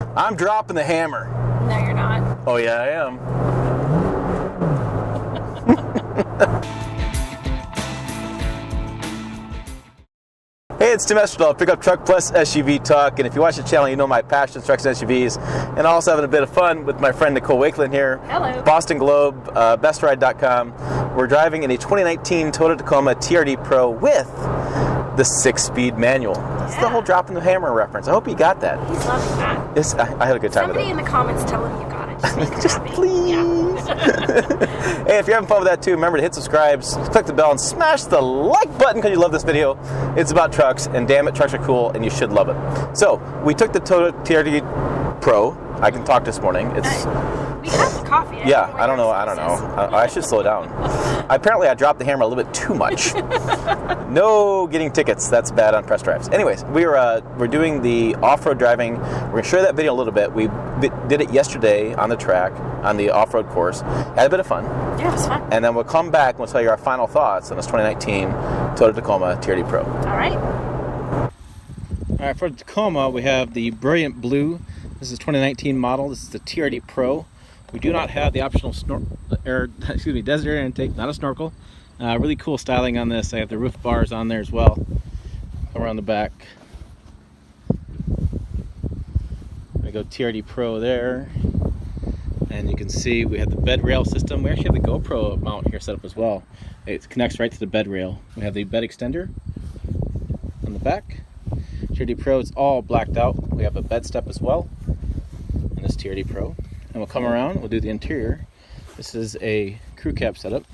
I'm dropping the hammer. No, you're not. Oh, yeah, I am. Hey, it's Tim Estradal, Pickup Truck Plus SUV Talk, and if you watch the channel, you know my passion, trucks and SUVs, and also having a bit of fun with my friend Nicole Wakeland here. Hello. Boston Globe, bestride.com. We're driving in a 2019 Toyota Tacoma TRD PRO with the 6-speed manual. It's the whole dropping the hammer reference. I hope you got that. He's loving that. Yes, I had a good time with it. Somebody in the comments tell him you got it. Just make him Just happy. please. Yeah. Hey, if you're having fun with that too, remember to hit subscribe, click the bell, and smash the like button because you love this video. It's about trucks, and damn it, trucks are cool, and you should love it. So, we took the Toyota TRD PRO. I can talk this morning. It's We have coffee. yeah, I don't know. I should slow down. Apparently, I dropped the hammer a little bit too much. No getting tickets. That's bad on press drives. Anyways, we're doing the off-road driving. We're going to show you that video a little bit. We did it yesterday on the track, on the off-road course. Had a bit of fun. Yeah, it was fun. And then we'll come back and we'll tell you our final thoughts on this 2019 Toyota Tacoma TRD PRO. All right. All right, for the Tacoma, we have the Brilliant Blue. This is 2019 model. This is the TRD PRO. We do not have the optional desert air intake, not a snorkel. Really cool styling on this. I have the roof bars on there as well, around the back. I go TRD PRO there, and you can see we have the bed rail system. We actually have the GoPro mount here set up as well. It connects right to the bed rail. We have the bed extender on the back. TRD PRO is all blacked out. We have a bed step as well in this TRD PRO. And we'll come around, we'll do the interior. This is a crew cab setup.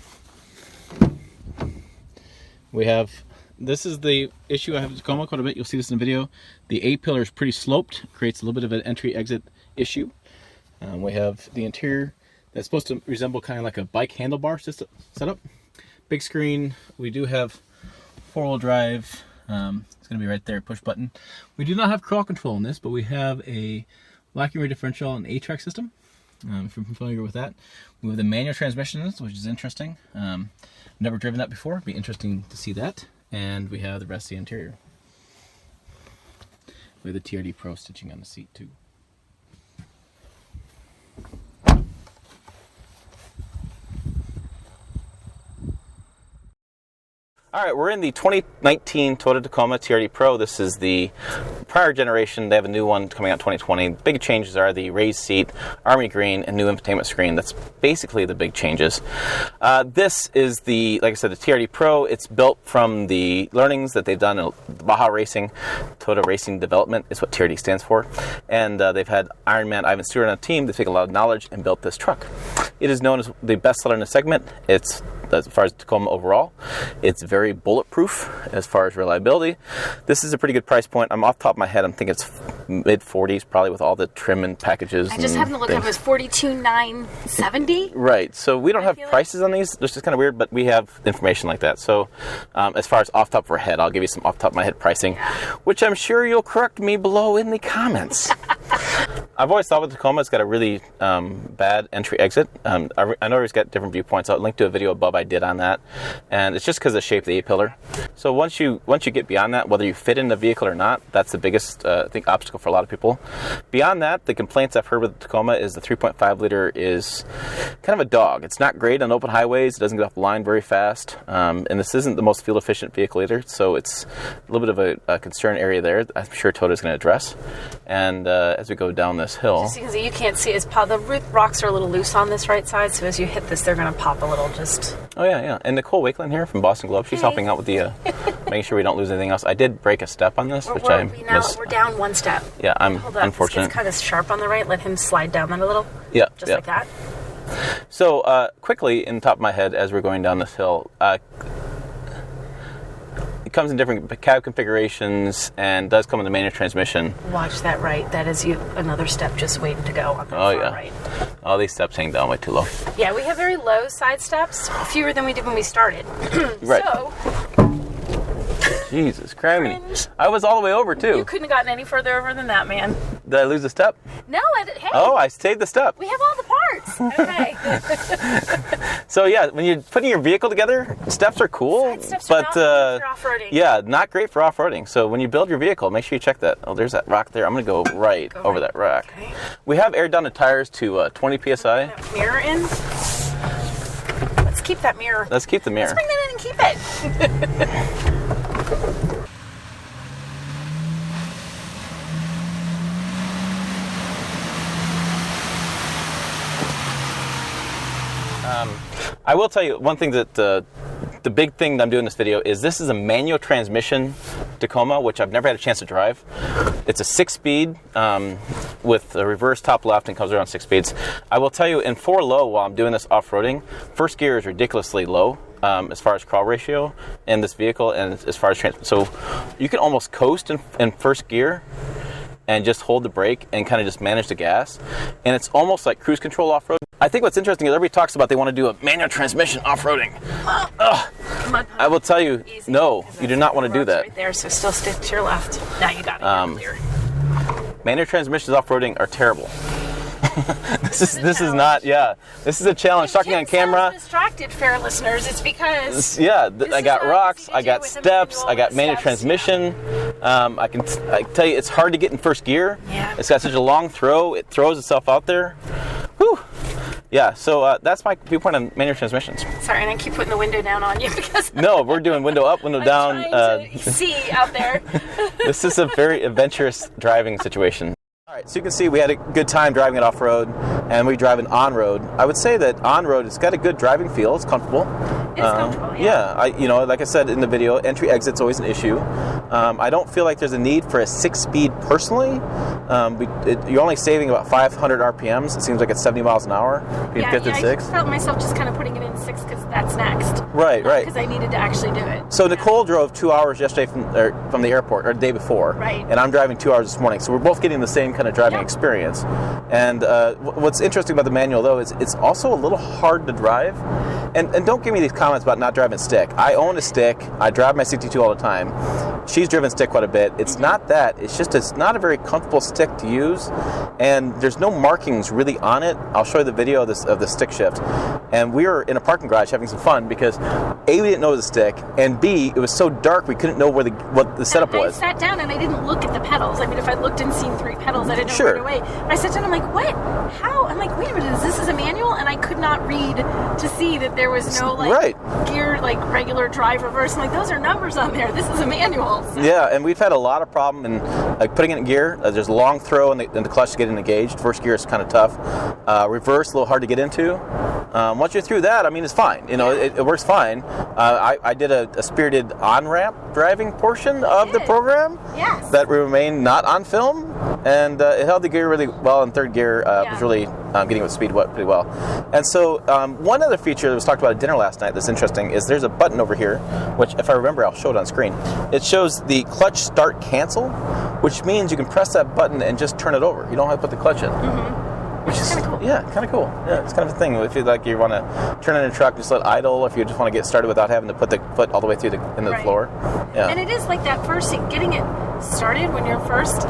This is the issue I have with Tacoma quite a bit. You'll see this in the video. The A-pillar is pretty sloped, creates a little bit of an entry-exit issue. We have the interior that's supposed to resemble kind of like a bike handlebar setup. Big screen. We do have four-wheel drive. It's going to be right there, push button. We do not have crawl control in this, but we have a locking rear differential and A-track system. If you're familiar with that. We have the manual transmissions, which is interesting. Never driven that before. It'd be interesting to see that. And we have the rest of the interior. We have the TRD PRO stitching on the seat too. All right, we're in the 2019 Toyota Tacoma TRD PRO. This is the prior generation. They have a new one coming out in 2020. Big changes are the raised seat, army green, and new infotainment screen. That's basically the big changes. This is the, like I said, the TRD PRO. It's built from the learnings that they've done in Baja Racing. Toyota Racing Development is what TRD stands for. And they've had Ironman Ivan Stewart on the team. They've taken a lot of knowledge and built this truck. It is known as the best seller in the segment. It's, as far as Tacoma overall, it's very bulletproof as far as reliability. This is a pretty good price point. I'm off the top of my head, I'm thinking it's mid-40s probably with all the trim and packages. I just happened to look up. It was $42,970. Right. So we don't have prices on these, which is kind of weird, but we have information like that. So as far as off the top of our head, I'll give you some off the top of my head pricing, which I'm sure you'll correct me below in the comments. I've always thought with Tacoma, it's got a really bad entry exit. I know it's got different viewpoints. I'll link to a video above I did on that, and it's just because of the shape of the A-pillar. So once you get beyond that, whether you fit in the vehicle or not, that's the biggest I think obstacle for a lot of people. Beyond that, the complaints I've heard with the Tacoma is the 3.5 liter is kind of a dog. It's not great on open highways. It doesn't get off the line very fast, and this isn't the most fuel efficient vehicle either. So it's a little bit of a concern area there. I'm sure Toyota's going to address. And as we go down this hill, Just because you can't see, the root rocks are a little loose on this right side, so as you hit this, they're going to pop a little. Just. Oh yeah. And Nicole Wakeland here from Boston Globe, she's helping out with the making sure we don't lose anything else. I did break a step on this, which we're down one step. Yeah, I'm Hold on, unfortunate. It's kind of sharp on the right. Let him slide down that a little. Yeah, just like that. So quickly, in the top of my head, as we're going down this hill, it comes in different cab configurations and does come in the manual transmission. Watch that right. That is another step just waiting to go on the far right. All these steps hang down way too low. Yeah, we have very low side steps, fewer than we did when we started. Right. So. Jesus Christ. I was all the way over too. You couldn't have gotten any further over than that, man. Did I lose a step? No, hey. Oh, I saved the step. We have all the parts. is. Okay. So yeah, when you're putting your vehicle together, steps are cool, Side steps but are not great for off-roading. yeah, not great for off-roading. So when you build your vehicle, make sure you check that. Oh, there's that rock there. I'm going to go right over that rock. Okay. We have aired down the tires to 20 psi. That mirror in. Let's keep that mirror. Let's keep the mirror. Let's bring that in and keep it. I will tell you one thing that the big thing that I'm doing in this video is this is a manual transmission Tacoma, which I've never had a chance to drive. It's a 6-speed with a reverse top left and comes around 6 speeds. I will tell you in 4 low while I'm doing this off-roading, first gear is ridiculously low as far as crawl ratio in this vehicle and as far as so you can almost coast in first gear and just hold the brake and kind of just manage the gas. And it's almost like cruise control off-road. I think what's interesting is everybody talks about they want to do a manual transmission off-roading. I will tell you, Easy, no, you do not want to do that. Right there, so still stick to your left. Now you got it. Clear. Manual transmissions off-roading are terrible. This is not, yeah. This is a challenge. Talking on camera. Distracted, fair listeners. It's because I got rocks, I got steps, I got manual transmission. I tell you, it's hard to get in first gear. Yeah. It's got such a long throw. It throws itself out there. Whew. Yeah. So that's my viewpoint on manual transmissions. Sorry, and I keep putting the window down on you because no, we're doing window up, window down. Trying to see out there. This is a very adventurous driving situation. All right, so you can see we had a good time driving it off-road, and we drive it on-road. I would say that on-road, it's got a good driving feel. It's comfortable. It's comfortable, yeah. Yeah, like I said in the video, entry-exit's always an issue. I don't feel like there's a need for a 6-speed personally. You're only saving about 500 RPMs. It seems like it's 70 miles an hour. I felt myself just kind of putting it in 6 because that's next. Right. Because I needed to actually do it. So Nicole drove 2 hours yesterday from the airport, or the day before. Right. And I'm driving 2 hours this morning. So we're both getting the same kind of driving experience. And what's interesting about the manual, though, is it's also a little hard to drive. And don't give me these comments about not driving stick. I own a stick. I drive my 62 all the time. She's driven stick quite a bit. It's not that. It's just it's not a very comfortable stick to use. And there's no markings really on it. I'll show you the video of the stick shift. And we were in a parking garage having some fun because A, we didn't know the stick, and B, it was so dark we couldn't know what the setup was. I sat down and I didn't look at the pedals. I mean, if I looked and seen 3 pedals, I didn't know right away. But I sat down, I'm like, what? How? I'm like, wait a minute, this is a manual? And I could not read to see that there was no gear, regular drive reverse. I'm like, those are numbers on there. This is a manual. So. Yeah, and we've had a lot of problem in putting it in gear. There's a long throw in the clutch to get it engaged. First gear is kind of tough. Reverse, a little hard to get into. Once you're through that, I mean, it's fine. It works fine. I did a spirited on-ramp driving portion of the program that remained not on film, and it held the gear really well in third gear. Was really getting with speed pretty well. And so one other feature that was talked about at dinner last night that's interesting is there's a button over here, which if I remember, I'll show it on screen. It shows the clutch start cancel, which means you can press that button and just turn it over. You don't have to put the clutch in. Which is kind of cool. Yeah, kind of cool. Yeah, it's kind of a thing. If you want to turn in a truck, just let idle. If you just want to get started without having to put the foot all the way through into the floor. Yeah. And it is like that first thing, getting it started when you're first.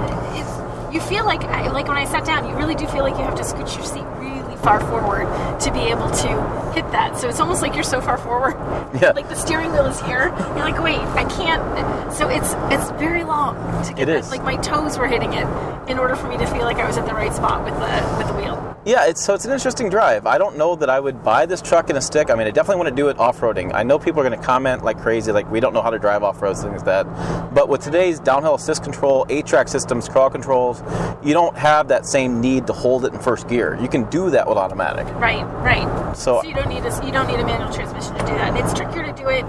You feel like when I sat down, you really do feel like you have to scooch your seat really far forward to be able to hit that. So it's almost like you're so far forward. Yeah. Like the steering wheel is here. You're like, wait, I can't. So it's very long to get it. Like my toes were hitting it in order for me to feel like I was at the right spot with the wheel. Yeah, it's an interesting drive. I don't know that I would buy this truck in a stick. I mean, I definitely want to do it off-roading. I know people are going to comment like crazy, like we don't know how to drive off-road, things like that. But with today's downhill assist control, 8-track systems, crawl controls, you don't have that same need to hold it in first gear. You can do that with automatic. Right. So you don't need a manual transmission to do that. And it's trickier to do it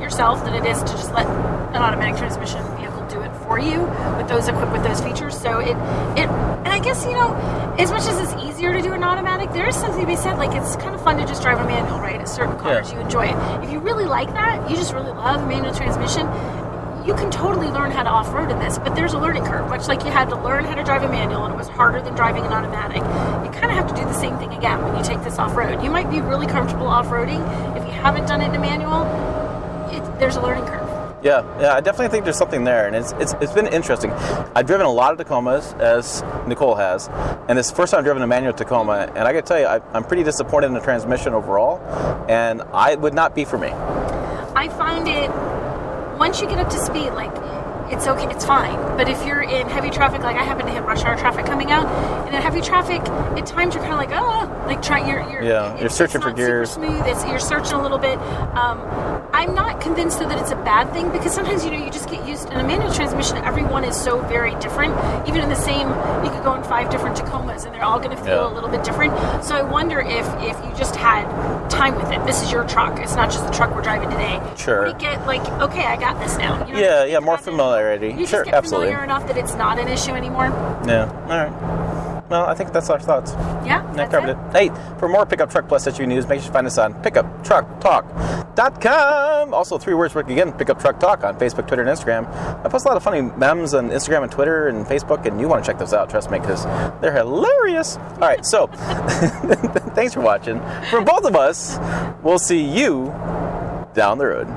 yourself than it is to just let an automatic transmission vehicle do it for you with those equipped with those features. So and I guess, as much as it's easier to do an automatic, there is something to be said, like it's kind of fun to just drive a manual, right? At certain cars, you enjoy it. If you really like that, you just really love a manual transmission, you can totally learn how to off-road in this, but there's a learning curve. Much like you had to learn how to drive a manual and it was harder than driving an automatic, you kind of have to do the same thing again when you take this off-road. You might be really comfortable off-roading. If you haven't done it in a manual, there's a learning curve. Yeah, I definitely think there's something there, and it's been interesting. I've driven a lot of Tacomas, as Nicole has, and it's the first time I've driven a manual Tacoma, and I got to tell you, I'm pretty disappointed in the transmission overall, and it would not be for me. I find it, once you get up to speed, like, it's okay, it's fine. But if you're in heavy traffic, like I happen to hit rush hour traffic coming out, and in heavy traffic, at times you're kind of like, you're searching for gears. Super smooth. You're searching a little bit. I'm not convinced though that it's a bad thing, because sometimes you just get used. In a manual transmission, everyone is so very different. Even in the same, you could go in 5 different Tacomas, and they're all going to feel a little bit different. So I wonder if you just had time with it. This is your truck. It's not just the truck we're driving today. Sure. Would it get like, okay, I got this now. More familiarity. You sure, just get absolutely. familiar enough that it's not an issue anymore. Yeah. All right. Well, I think that's our thoughts. Yeah, That covered it. Hey, for more Pickup Truck Plus SUV news, make sure you find us on pickuptrucktalk.com. Also, 3 words work again, Pickup Truck Talk on Facebook, Twitter, and Instagram. I post a lot of funny memes on Instagram and Twitter and Facebook, and you want to check those out, trust me, because they're hilarious. All right, so thanks for watching. For both of us, we'll see you down the road.